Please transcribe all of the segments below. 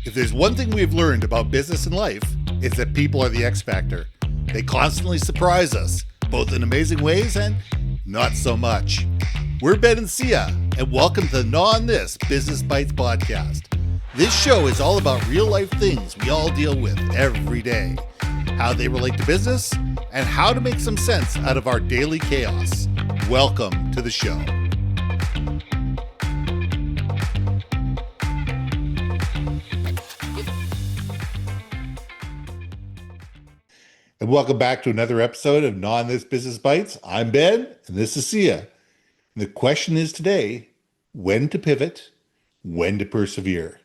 If there's one thing we've learned about business and life, it's that people are the X factor. They constantly surprise us, both in amazing ways and not so much. We're Ben and Syya, and welcome to the Gnaw on This Business Bites podcast. This show is all about real life things we all deal with every day, how they relate to business, and how to make some sense out of our daily chaos. Welcome to the show. And welcome back to another episode of Gnaw on This Business Bites. I'm Ben, and this is Syya. And the question is today, when to pivot, when to persevere.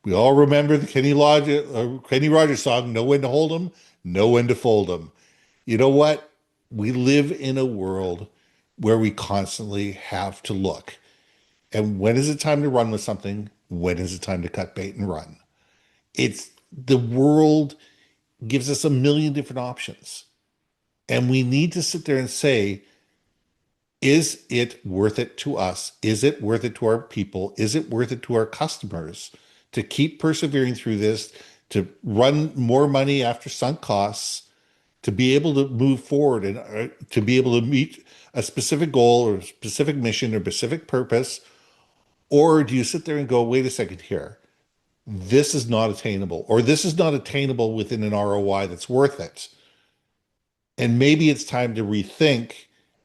We all remember the Kenny Rogers song, Know When to Hold 'Em, Know When to Fold 'Em. You know what? We live in a world where we constantly have to look. And when is it time to run with something? When is it time to cut bait and run? It's the world gives us a million different options. And we need to sit there and say, is it worth it to us? Is it worth it to our people? Is it worth it to our customers to keep persevering through this, to run more money after sunk costs, to be able to move forward and to be able to meet a specific goal or a specific mission or specific purpose? Or do you sit there and go, wait a second here, this is not attainable, or this is not attainable within an ROI that's worth it. And maybe it's time to rethink,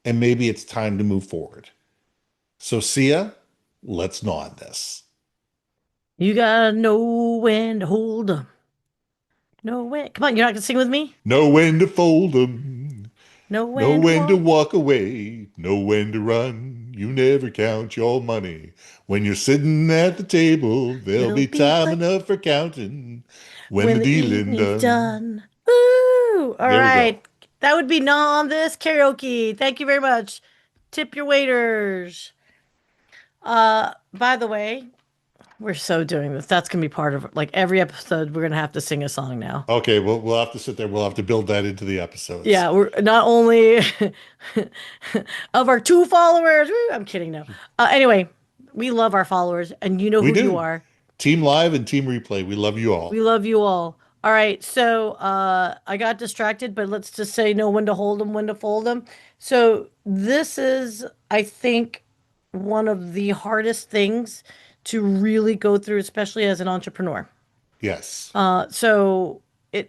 and maybe it's time to move forward. So Syya, let's gnaw on this. You gotta know when to hold 'em. Know when. Come on, you're not gonna sing with me? Know when to fold 'em. Know Know when to when to walk. walk away. Know when to run. You never count your money. When you're sitting at the table, there'll It'll be be time like enough for counting when when the the dealing evening's done. done. Woo! All There we go. right. That would be Gnaw on This karaoke. Thank you very much. Tip your waiters. By the way, we're so doing this. That's gonna be part of like every episode. We're gonna have to sing a song now. Okay, we'll have to sit there. We'll have to build that into the episodes. Yeah, we're not only of our two followers. Woo, I'm kidding, no. Anyway, we love our followers, and you know We who you do. are. Team Live and Team Replay. We love you We all. love you all. All right, so I got distracted, but let's just say know when to hold them, when to fold them. So this is, I think, one of the hardest things to really go through, especially as an entrepreneur. Yes. So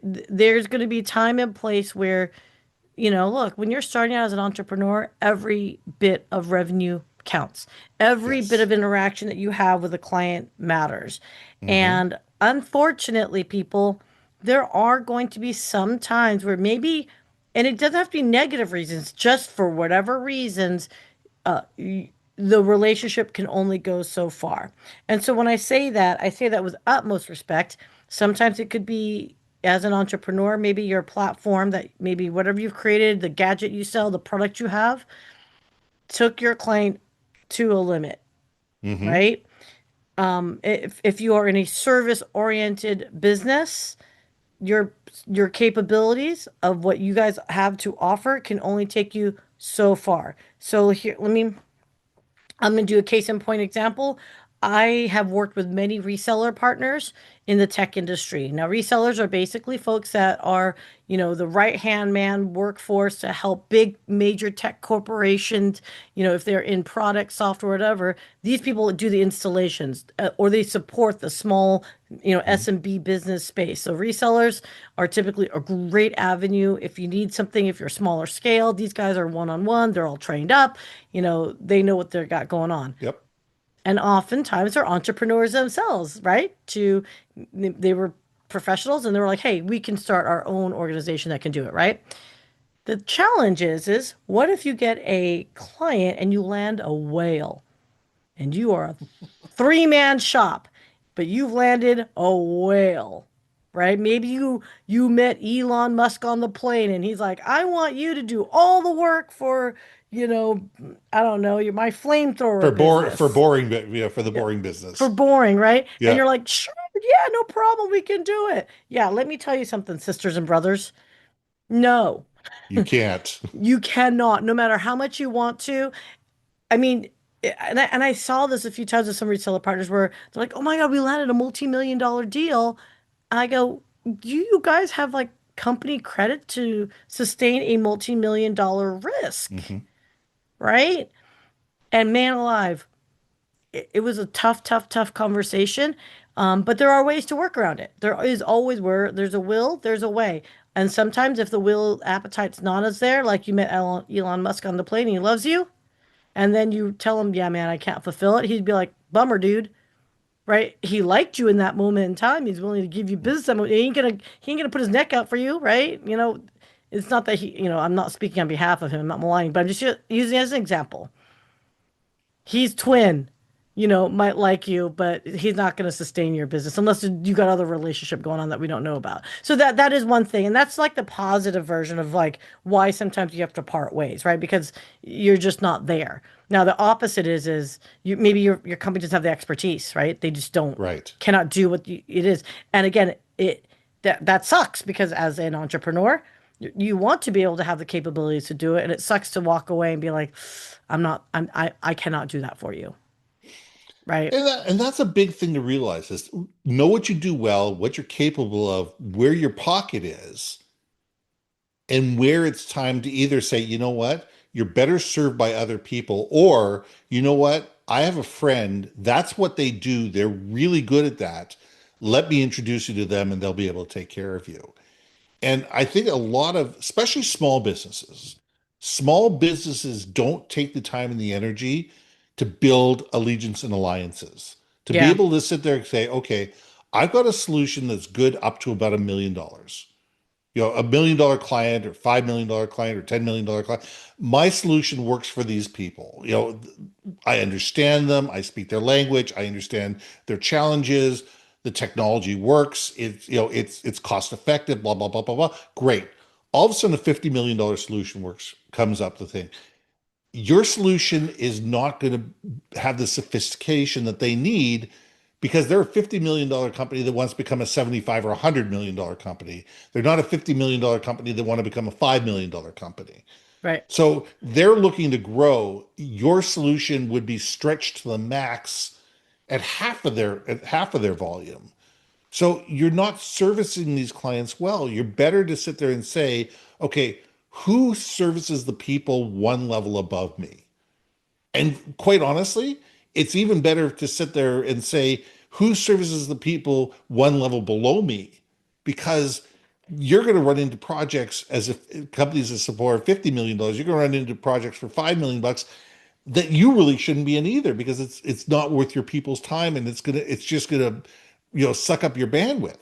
there's going to be time and place where, look, when you're starting out as an entrepreneur, every bit of revenue counts. Every bit Yes. of interaction that you have with a client matters. Mm-hmm. And unfortunately, people, there are going to be some times where maybe, and it doesn't have to be negative reasons, just for whatever reasons, the relationship can only go so far. And so when I say that with utmost respect. Sometimes it could be as an entrepreneur, maybe your platform that maybe whatever you've created, the gadget you sell, the product you have, took your client to a limit, Mm-hmm. right? If you are in a service oriented business, your your capabilities of what you guys have to offer can only take you so far. So here, I'm going to do a case in point example. I have worked with many reseller partners in the tech industry. Now, resellers are basically folks that are, the right hand man workforce to help big major tech corporations, if they're in product, software, whatever. These people do the installations or they support the small, SMB business space. So resellers are typically a great avenue if you need something, if you're smaller scale. These guys are one on one, they're all trained up, they know what they've got going on. Yep. And oftentimes they're entrepreneurs themselves, right? They were professionals and they were like, hey, we can start our own organization that can do it, right? The challenge is what if you get a client and you land a whale and you are a three-man shop, but you've landed a whale, right? Maybe you met Elon Musk on the plane and he's like, I want you to do all the work for, you know, I don't know, you're my flamethrower For business. boring, yeah, for the Yeah. boring For business. boring, right? And Yeah, you're like, sure, yeah, no problem, we can do it. Yeah, let me tell you something, sisters and brothers. No, you can't. you cannot, no matter how much you want to. I mean, And I saw this a few times with some reseller partners where they're like, "Oh my God, we landed a multi-million dollar deal." And I go, "Do you guys have like company credit to sustain a multi-million dollar risk?" Hmm. Right? And man alive, it was a tough, tough, tough conversation. But there are ways to work around it. There is always where there's a will, there's a way. And sometimes if the will appetite's not as there, like you met Elon Musk on the plane, he loves you, and then you tell him, yeah, man, I can't fulfill it. He'd be like, bummer, dude. Right? He liked you in that moment in time. He's willing to give you business. He ain't gonna put his neck out for you, right? It's not that I'm not speaking on behalf of him. I'm not maligning, but I'm just using it as an example. He's twin, might like you, but he's not going to sustain your business unless you got other relationship going on that we don't know about. So that is one thing, and that's like the positive version of like why sometimes you have to part ways, right? Because you're just not there. Now the opposite is you maybe your company doesn't have the expertise, right? They just don't Right. cannot do what it is. And again, that sucks because as an entrepreneur, you want to be able to have the capabilities to do it, and it sucks to walk away and be like, I cannot do that for you. Right. And that's a big thing to realize is know what you do well, what you're capable of, where your pocket is, and where it's time to either say, you know what, you're better served by other people, or you know what, I have a friend, that's what they do. They're really good at that. Let me introduce you to them and they'll be able to take care of you. And I think a lot of, especially small businesses don't take the time and the energy to build allegiance and alliances, to be Yeah. able to sit there and say, okay, I've got a solution that's good up to about $1 million. $1 million client or $5 million client or $10 million client. My solution works for these people. I understand them. I speak their language. I understand their challenges. The technology works. It's cost effective. Blah blah blah blah blah. Great. All of a sudden, a $50 million solution comes up. The thing, your solution is not going to have the sophistication that they need because they're a $50 million company that wants to become a 75 or $100 million company. They're not a $50 million company that want to become a $5 million company. Right. So they're looking to grow. Your solution would be stretched to the max at half of their volume. So you're not servicing these clients well. You're better to sit there and say, okay, who services the people one level above me? And quite honestly, it's even better to sit there and say, who services the people one level below me? Because you're going to run into projects as if companies that support $50 million, you're going to run into projects for $5 million that you really shouldn't be in either because it's not worth your people's time and it's just gonna suck up your bandwidth.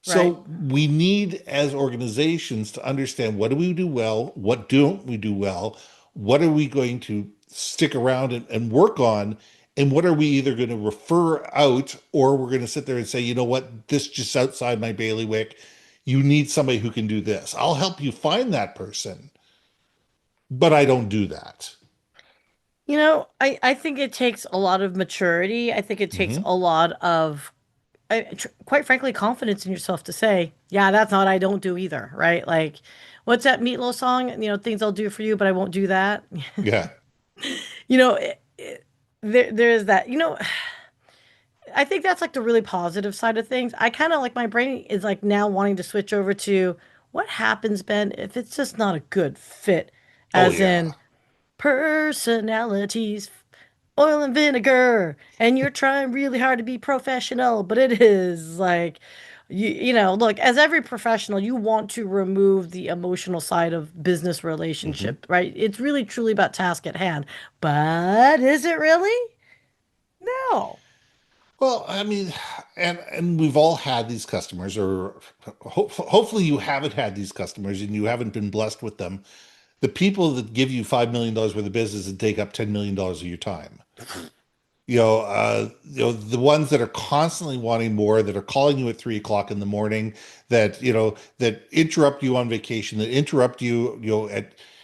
Right. So we need as organizations to understand what do we do well, what don't we do well, what are we going to stick around and work on, and what are we either going to refer out or we're going to sit there and say, you know what, this just outside my bailiwick. You need somebody who can do this. I'll help you find that person, but I don't do that. I think it takes a lot of maturity. I think it takes Hmm. a lot of, quite frankly, confidence in yourself to say, yeah, that's not, I don't do either. Right. Like, what's that Meatloaf song? Things I'll do for you, but I won't do that. Yeah. You know, there is that. I think that's like the really positive side of things. I kind of like my brain is like now wanting to switch over to what happens, Ben, if it's just not a good fit, Oh as yeah. in personalities, oil and vinegar, and you're trying really hard to be professional, but it is like, look, as every professional, you want to remove the emotional side of business Hmm. relationship, right? It's really truly about task at hand. But is it really? No. Well, I mean, and we've all had these customers, or hopefully you haven't had these customers and you haven't been blessed with them. The people that give you $5 million worth of business and take up $10 million of your time. The ones that are constantly wanting more, that are calling you at 3 o'clock in the morning, that interrupt you on vacation, that interrupt you,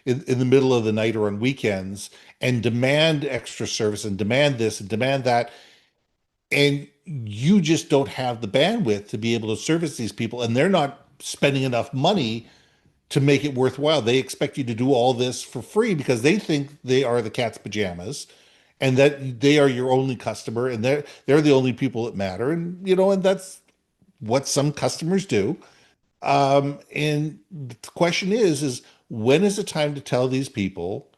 in the middle of the night or on weekends, and demand extra service and demand this and demand that, and you just don't have the bandwidth to be able to service these people, and they're not spending enough money to make it worthwhile. They expect you to do all this for free because they think they are the cat's pajamas, and that they are your only customer, and they're the only people that matter, and and that's what some customers do. And the question is when is the time to tell these people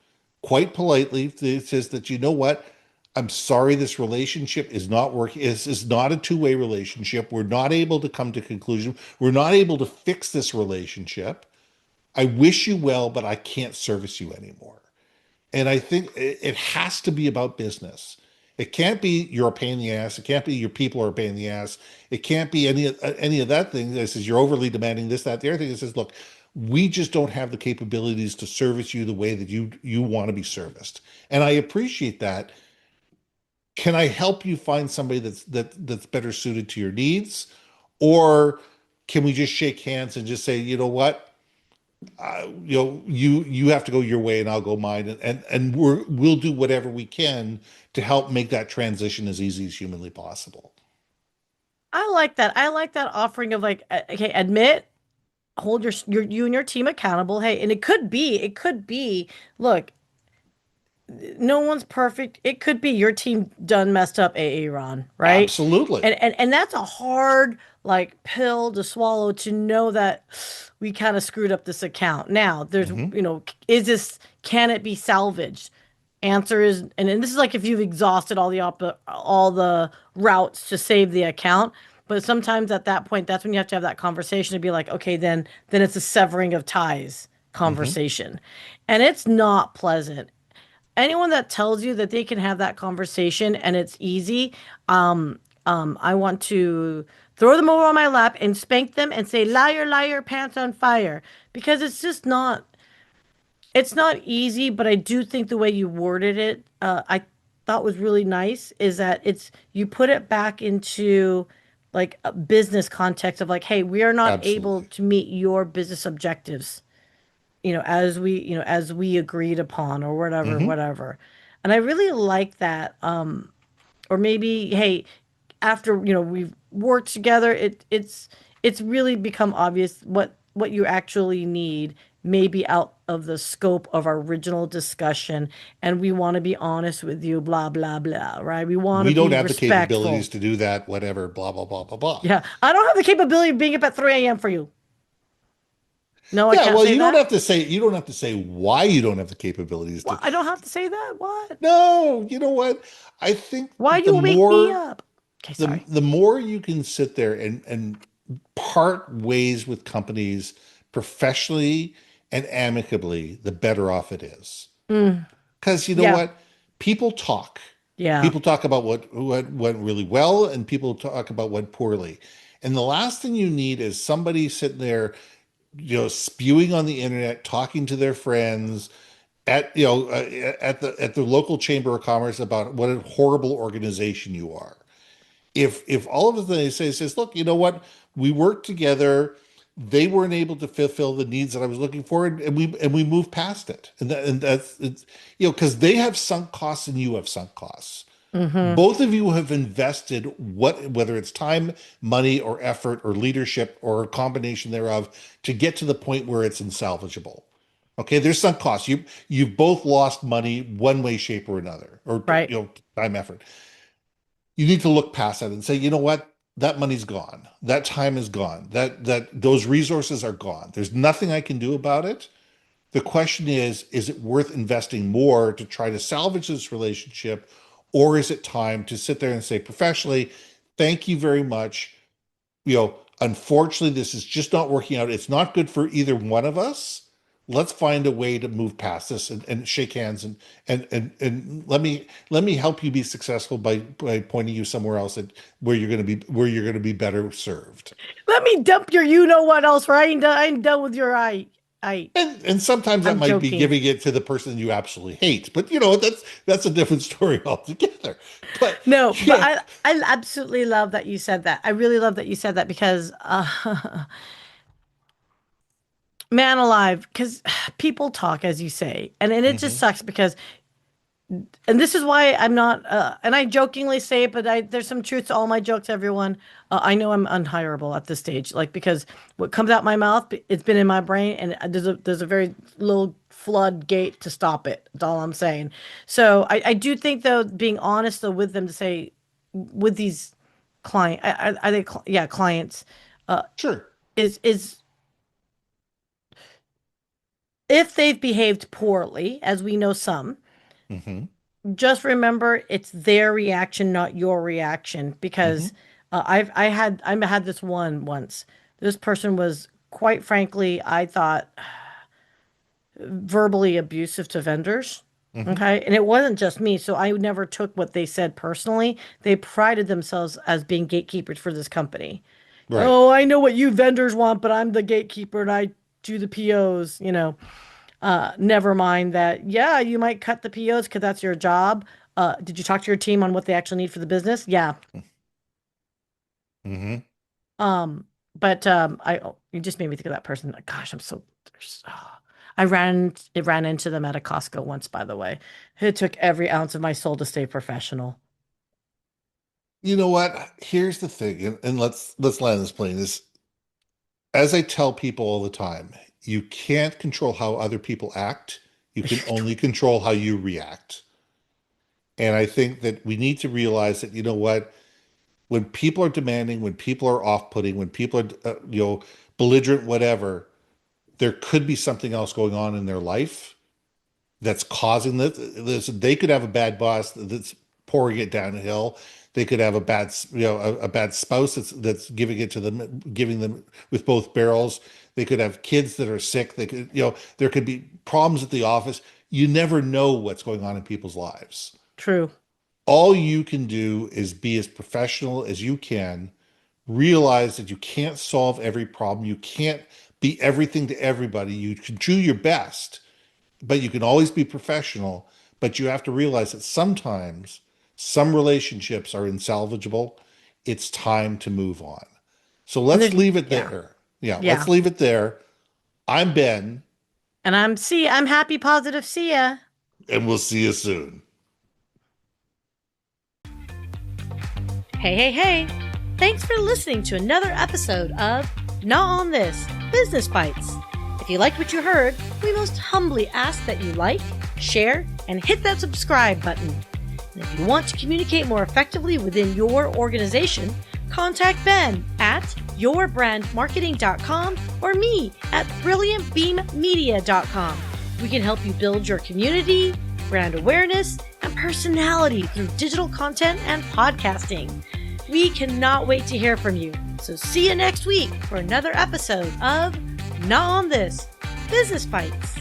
quite politely, it says that, what, I'm sorry, this relationship is not working. Is not a two-way relationship. We're not able to come to conclusion. We're not able to fix this relationship. I wish you well, but I can't service you anymore. And I think it has to be about business. It can't be you're a pain in the ass. It can't be your people are a pain in the ass. It can't be any of that thing that says you're overly demanding this, that, the other thing that says, look, we just don't have the capabilities to service you the way that you want to be serviced. And I appreciate that. Can I help you find somebody that's better suited to your needs? Or can we just shake hands and just say, you know what? You have to go your way and I'll go mine, and we'll do whatever we can to help make that transition as easy as humanly possible. I like that. I like that offering of like, okay, admit, hold your you and your team accountable. Hey, and it could be, look, no one's perfect. It could be your team done messed up, Ron, right? Absolutely. And that's a hard like pill to swallow, to know that we kind of screwed up this account. Now, there's, Hmm. is this, can it be salvaged? Answer is, and this is like if you've exhausted all the routes to save the account. But sometimes at that point, that's when you have to have that conversation to be like, okay, then it's a severing of ties Hmm. conversation. And it's not pleasant. Anyone that tells you that they can have that conversation and it's easy, I want to throw them over on my lap and spank them and say, liar, liar, pants on fire. Because it's not easy, but I do think the way you worded it, I thought was really nice, is that you put it back into like a business context of like, hey, we are not able Absolutely. to meet your business objectives, as we agreed upon, or whatever, Hmm. whatever. And I really like that. Or maybe, hey, after, we've worked together, it's really become obvious what you actually need may be out of the scope of our original discussion, and we want to be honest with you, blah blah blah, right? We want to We don't be have the capabilities respectful. to do that, whatever, blah, blah, blah, blah, blah. Yeah, I don't have the capability of being up at 3 a.m. for you. No, I Yeah, can't well, say that. you don't have to say why you don't have the capabilities Well, to. I don't have to say that. What? No, you know what? I think Why the you wake me more up? Okay, the sorry. the more you can sit there and part ways with companies professionally and amicably, the better off it is. Mm, Because you know yeah, what? People talk. yeah. People talk about what went really well, and people talk about what poorly. And the last thing you need is somebody sitting there, spewing on the internet, talking to their friends at the local chamber of commerce about what a horrible organization you are. If all of a sudden they says, look, you know what, we worked together, they weren't able to fulfill the needs that I was looking for, and we moved past it, and that's it's because they have sunk costs and you have sunk costs. Mm-hmm. Both of you have invested whether it's time, money, or effort, or leadership, or a combination thereof, to get to the point where it's insalvageable. Okay, there's sunk costs. You've both lost money one way, shape, or another, or Right, time, effort. You need to look past that and say, you know what? That money's gone. That time is gone. That those resources are gone. There's nothing I can do about it. The question is it worth investing more to try to salvage this relationship, or is it time to sit there and say professionally, thank you very much. Unfortunately, this is just not working out. It's not good for either one of us. Let's find a way to move past this, and shake hands, and let me help you be successful by pointing you somewhere else where you're going to be better served. let me dump your you know what else, right? I ain't done with your I And sometimes that I'm might be joking. giving it to the person you absolutely hate, but that's a different story altogether. But No, but yeah. I absolutely love that you said that. I really love that you said that, because man alive, because people talk, as you say, and it just Hmm. sucks because, and this is why I'm not, and I jokingly say it, but there's some truth to all my jokes, everyone. I know I'm unhireable at this stage, like, because what comes out my mouth, it's been in my brain, and there's a very little floodgate to stop it. That's all I'm saying. So I do think though, being honest though with them to say, with these are they, yeah, clients, Sure. is if they've behaved poorly, as we know some, Mm-hmm. just remember it's their reaction, not your reaction. Mm-hmm. Because I had this one once. This person was, quite frankly, I thought, verbally abusive to vendors. Mm-hmm. Okay. And it wasn't just me. So I never took what they said personally. They prided themselves as being gatekeepers for this company. Right. Oh, I know what you vendors want, but I'm the gatekeeper and I do the POs, you know. Never mind that. Yeah, you might cut the POs because that's your job. Did you talk to your team on what they actually need for the business? Yeah. Mm-hmm. Um, but you just made me think of that person. Gosh, I'm so. I ran into them at a Costco once, by the way. It took every ounce of my soul to stay professional. You know what? Here's the thing, and let's land this plane. Is as I tell people all the time, you can't control how other people act. You can only control how you react. And I think that we need to realize that, you know what, when people are demanding, when people are off-putting, when people are, belligerent, whatever, there could be something else going on in their life that's causing this. They could have a bad boss that's pouring it downhill. They could have a bad, a bad spouse that's giving it to them, giving them with both barrels. They could have kids that are sick. They could, there could be problems at the office. You never know what's going on in people's lives. True. All you can do is be as professional as you can. Realize that you can't solve every problem. You can't be everything to everybody. You can do your best, but you can always be professional. But you have to realize that sometimes some relationships are insalvageable. It's time to move on. So And let's there's, leave it yeah, there. Yeah, let's yeah. leave it there. I'm Ben, And I'm happy, positive. See ya. and we'll see you soon. Hey, hey, hey. Thanks for listening to another episode of Not on This Business Bites. If you liked what you heard, we most humbly ask that you like, share, and hit that subscribe button. And if you want to communicate more effectively within your organization, contact Ben at yourbrandmarketing.com or me at brilliantbeammedia.com. We can help you build your community, brand awareness, and personality through digital content and podcasting. We cannot wait to hear from you. So see you next week for another episode of Not on This Business Bites.